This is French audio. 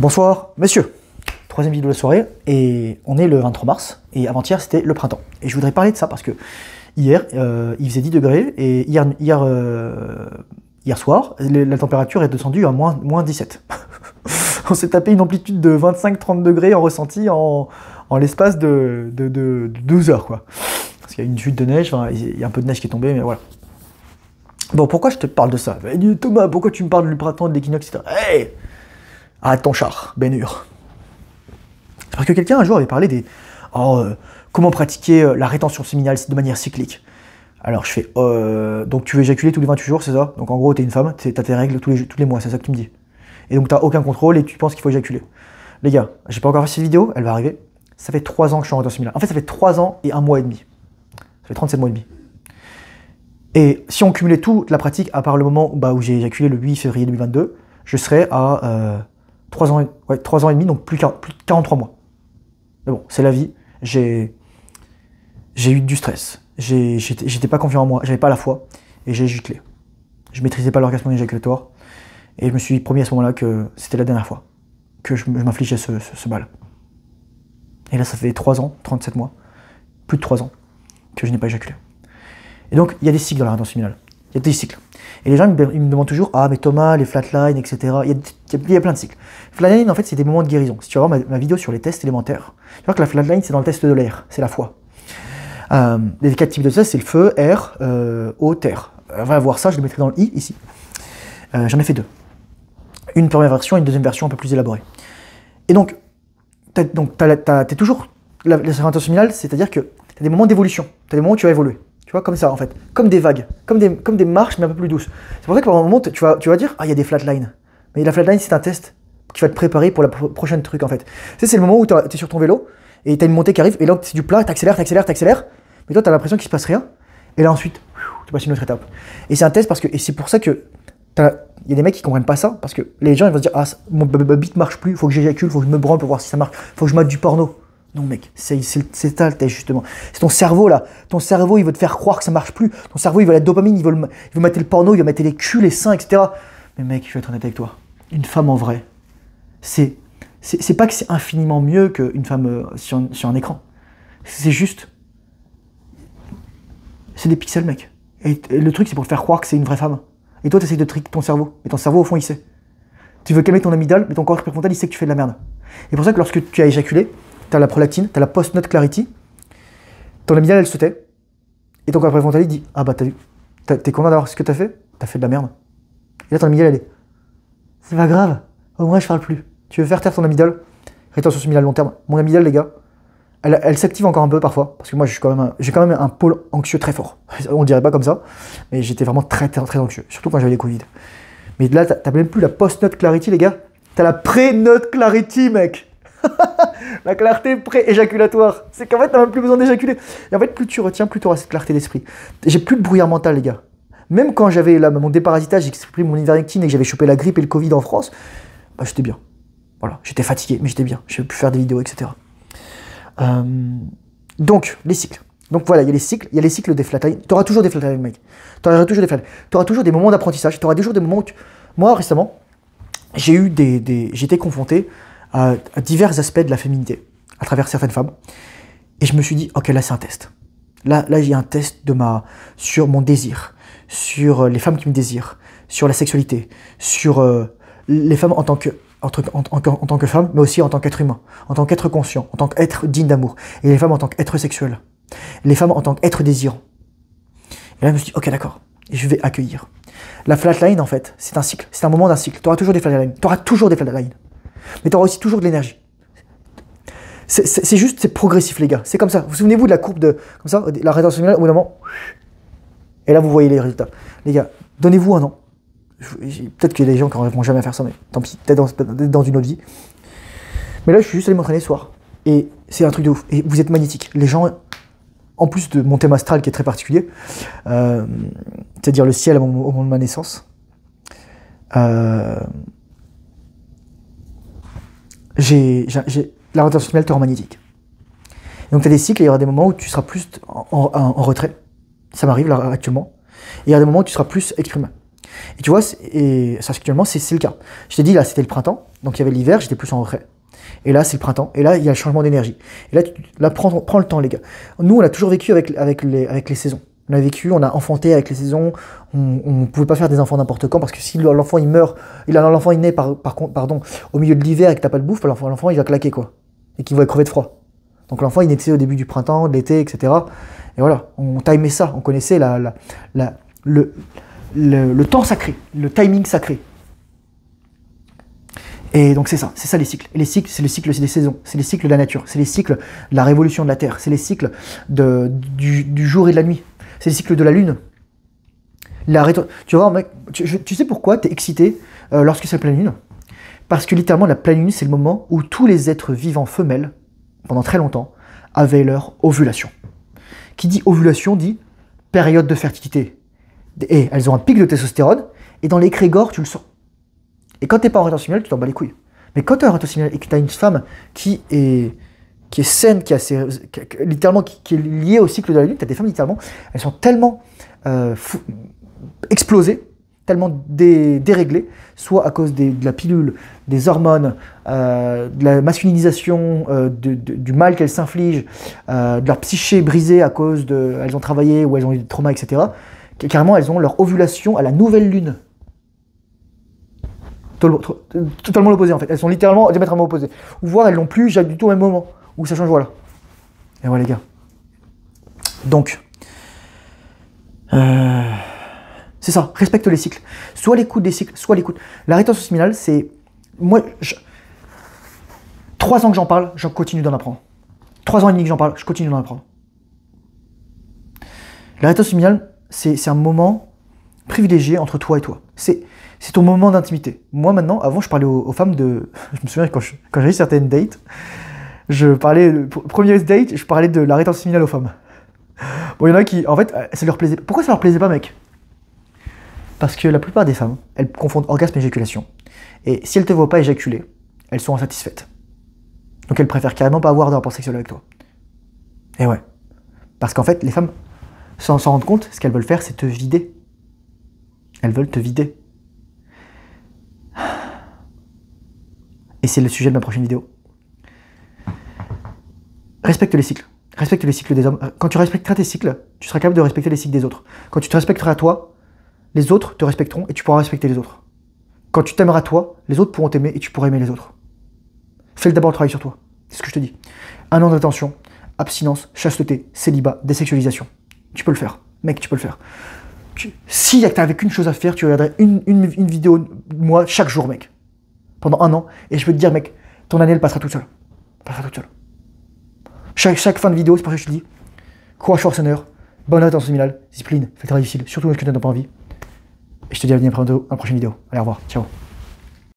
Bonsoir, monsieur. Troisième vidéo de la soirée, et on est le 23 mars, et avant-hier c'était le printemps. Et je voudrais parler de ça parce que hier, il faisait 10 degrés, et hier soir, la température est descendue à moins 17. On s'est tapé une amplitude de 25-30 degrés en ressenti en l'espace de 12 heures, quoi. Parce qu'il y a une chute de neige, enfin, il y a un peu de neige qui est tombée, mais voilà. Bon, pourquoi je te parle de ça? Thomas, pourquoi tu me parles du printemps, de l'équinoxe, etc. Hey, arrête ton char, Ben Hur. Parce que quelqu'un un jour avait parlé des... comment pratiquer la rétention séminale de manière cyclique. Alors je fais... donc tu veux éjaculer tous les 28 jours, c'est ça? Donc en gros, t'es une femme, t'as tes règles tous les mois, c'est ça que tu me dis. Et donc t'as aucun contrôle et tu penses qu'il faut éjaculer. Les gars, j'ai pas encore fait cette vidéo, elle va arriver. Ça fait 3 ans que je suis en rétention séminale. En fait, ça fait 3 ans et 1 mois et demi. Ça fait 37 mois et demi. Et si on cumulait toute la pratique, à part le moment où j'ai éjaculé le 8 février 2022, je serais à 3 ans et demi, donc plus de 43 mois. Mais bon, c'est la vie. J'ai eu du stress. J'étais pas confiant en moi, j'avais pas la foi, et j'ai giclé. Je maîtrisais pas l'orgasme éjaculatoire, et je me suis promis à ce moment-là que c'était la dernière fois que je m'infligeais ce bal. Et là, ça fait 3 ans, 37 mois, plus de 3 ans, que je n'ai pas éjaculé. Et donc, il y a des cycles dans la rétention séminale. Il y a des cycles. Et les gens ils me demandent toujours, ah mais Thomas, les flatlines, etc. Il y a plein de cycles. Flatline, en fait, c'est des moments de guérison. Si tu vas voir ma vidéo sur les tests élémentaires, tu vois que la flatline, c'est dans le test de l'air, c'est la foi. Les 4 types de tests, c'est le feu, air, eau, terre. On va voir ça, je le mettrai dans le i, ici. J'en ai fait 2. Une première version et une deuxième version un peu plus élaborée. Et donc, t'es toujours... La rétention séminale, c'est-à-dire que tu as des moments d'évolution. Tu as des moments où tu vas évoluer. Tu vois, comme ça, en fait. Comme des vagues. Comme des marches, mais un peu plus douces. C'est pour ça que par un moment, tu vas dire, ah, il y a des flatlines. Mais la flatline, c'est un test qui va te préparer pour la prochaine truc, en fait. Tu sais, c'est le moment où tu es sur ton vélo, et tu as une montée qui arrive, et là, c'est du plat, t'accélères, mais toi, tu as l'impression qu'il se passe rien. Et là, ensuite, tu passes une autre étape. Et c'est un test parce que, et c'est pour ça que il y a des mecs qui comprennent pas ça, parce que les gens, ils vont se dire, ah, mon bite marche plus, faut que j'éjacule, faut que je me branle pour voir si ça marche, faut que je mate du porno. Non mec, c'est ça le test justement. C'est ton cerveau là. Ton cerveau il veut te faire croire que ça marche plus. Ton cerveau il veut la dopamine, il veut mater le porno, il veut mater les culs, les seins, etc. Mais mec, je vais être honnête avec toi. Une femme en vrai, c'est pas que c'est infiniment mieux qu'une femme sur un écran. C'est juste... C'est des pixels mec. Et le truc c'est pour te faire croire que c'est une vraie femme. Et toi tu essaies de tricker ton cerveau. Et ton cerveau au fond il sait. Tu veux calmer ton amygdale, mais ton corps préfrontal il sait que tu fais de la merde. Et pour ça que lorsque tu as éjaculé, t'as la prolactine, t'as la post-nut clarity, ton amygdale elle se tait, et ton corps préfrontal il dit, ah bah t'es content d'avoir ce que t'as fait de la merde. Et là ton amygdale elle est, c'est pas grave, au moins je parle plus. Tu veux faire taire ton amygdale, rétention séminale long terme. Mon amygdale les gars, elle s'active encore un peu parfois, parce que moi j'ai quand même un pôle anxieux très fort. On le dirait pas comme ça, mais j'étais vraiment très anxieux, surtout quand j'avais les Covid. Mais là t'as même plus la post-nut clarity les gars, t'as la pré-nut clarity mec. La clarté pré-éjaculatoire. C'est qu'en fait, t'as même plus besoin d'éjaculer. Et en fait, plus tu retiens, plus tu auras cette clarté d'esprit. J'ai plus de brouillard mental, les gars. Même quand j'avais mon déparasitage, j'exprime mon ivermectine et que j'avais chopé la grippe et le Covid en France, bah, j'étais bien. Voilà, j'étais fatigué, mais j'étais bien. Je pu faire des vidéos, etc. Donc, les cycles. Donc voilà, il y a les cycles des flatlines. Tu auras toujours des flatlines, mec. Tu auras toujours des flatlines. Tu auras toujours des moments d'apprentissage. Tu auras toujours des moments où Moi, récemment, j'ai été confronté à divers aspects de la féminité à travers certaines femmes. Et je me suis dit, ok, là c'est un test. Là il y a un test sur mon désir, sur les femmes qui me désirent, sur la sexualité, sur les femmes en tant que femmes, mais aussi en tant qu'être humain, en tant qu'être conscient, en tant qu'être digne d'amour. Et les femmes en tant qu'être sexuel. Les femmes en tant qu'être désirant. Et là je me suis dit, ok d'accord, je vais accueillir. La flatline en fait, c'est un cycle, c'est un moment d'un cycle. Tu auras toujours des flatlines, mais tu auras aussi toujours de l'énergie. C'est progressif, les gars. C'est comme ça. Vous souvenez-vous de la courbe comme ça, la rétention séminale, au bout d'un moment, et là, vous voyez les résultats. Les gars, donnez-vous un an. Peut-être qu'il y a des gens qui n'arriveront jamais à faire ça, mais tant pis, peut-être dans une autre vie. Mais là, je suis juste allé m'entraîner ce soir. Et c'est un truc de ouf. Et vous êtes magnétique. Les gens, en plus de mon thème astral qui est très particulier, c'est-à-dire le ciel au moment de ma naissance, la rétention séminale te rend magnétique. Donc tu as des cycles et il y aura des moments où tu seras plus en retrait. Ça m'arrive là actuellement. Et il y a des moments où tu seras plus exprimé. Et tu vois, et ça actuellement, c'est le cas. Je t'ai dit, là, c'était le printemps, donc il y avait l'hiver, j'étais plus en retrait. Et là, c'est le printemps, et là, il y a le changement d'énergie. Et là, prends le temps, les gars. Nous, on a toujours vécu avec les saisons. On a vécu, on a enfanté avec les saisons, on ne pouvait pas faire des enfants n'importe quand, parce que si l'enfant, il meurt, l'enfant, il naît, pardon, au milieu de l'hiver et que t'as pas de bouffe, l'enfant, il va claquer, quoi. Et qu'il va crever de froid. Donc l'enfant, il naissait au début du printemps, de l'été, etc. Et voilà, on timait ça, on connaissait le temps sacré, le timing sacré. Et donc c'est ça les cycles. Et les cycles, c'est les cycles des saisons, c'est les cycles de la nature, c'est les cycles de la révolution de la Terre, c'est les cycles du jour et de la nuit, c'est les cycles de la Lune. Tu vois, mec, tu sais pourquoi tu es excité lorsque c'est la pleine Lune? Parce que littéralement, la pleine Lune, c'est le moment où tous les êtres vivants femelles, pendant très longtemps, avaient leur ovulation. Qui dit ovulation dit période de fertilité. Et elles ont un pic de testostérone, et dans l'égrégore, tu le sens. Et quand t'es pas en rétention séminale, tu t'en bats les couilles. Mais quand t'es en rétention séminale et que t'as une femme qui est saine, littéralement qui est liée au cycle de la Lune, t'as des femmes littéralement, elles sont tellement explosées, tellement déréglées, soit à cause de la pilule, des hormones, de la masculinisation, du mal qu'elles s'infligent, de leur psyché brisée à cause elles ont travaillé ou elles ont eu des traumas, etc. Carrément, elles ont leur ovulation à la nouvelle lune. Totalement l'opposé en fait. Elles sont littéralement diamétralement opposées. Ou voire elles l'ont plus du tout au même moment. Où ça change, voilà. Et voilà les gars. Donc, c'est ça, respecte les cycles. Soit l'écoute des cycles, soit l'écoute. La rétention séminale, c'est... Moi, 3 ans que j'en parle, je continue d'en apprendre. 3 ans et demi que j'en parle, je continue d'en apprendre. La rétention séminale, c'est un moment privilégié entre toi et toi. C'est ton moment d'intimité. Moi maintenant, avant je parlais aux femmes de... Je me souviens quand j'ai eu certaines dates, premier date, je parlais de la rétention séminale aux femmes. Bon, il y en a qui, en fait, ça leur plaisait. Pourquoi ça leur plaisait pas, mec? Parce que la plupart des femmes, elles confondent orgasme et éjaculation. Et si elles te voient pas éjaculer, elles sont insatisfaites. Donc elles préfèrent carrément pas avoir de rapport sexuel avec toi. Et ouais. Parce qu'en fait, les femmes, sans s'en rendre compte, ce qu'elles veulent faire, c'est te vider. Elles veulent te vider. Et c'est le sujet de ma prochaine vidéo. Respecte les cycles. Respecte les cycles des hommes. Quand tu respecteras tes cycles, tu seras capable de respecter les cycles des autres. Quand tu te respecteras toi, les autres te respecteront et tu pourras respecter les autres. Quand tu t'aimeras toi, les autres pourront t'aimer et tu pourras aimer les autres. Fais d'abord le travail sur toi. C'est ce que je te dis. 1 an d'attention, abstinence, chasteté, célibat, désexualisation. Tu peux le faire. Mec, tu peux le faire. Si t'avais qu'une chose à faire, tu regarderais une vidéo de moi chaque jour, mec. Pendant 1 an. Et je peux te dire, mec, ton année, elle passera toute seule. Elle passera toute seule. Chaque fin de vidéo, c'est pour ça que je te dis, courage Schwarzenegger, bonne rétention séminale, discipline, fais le travail difficile, surtout quand tu n'as pas envie. Et je te dis à venir dans la prochaine vidéo. Allez, au revoir. Ciao.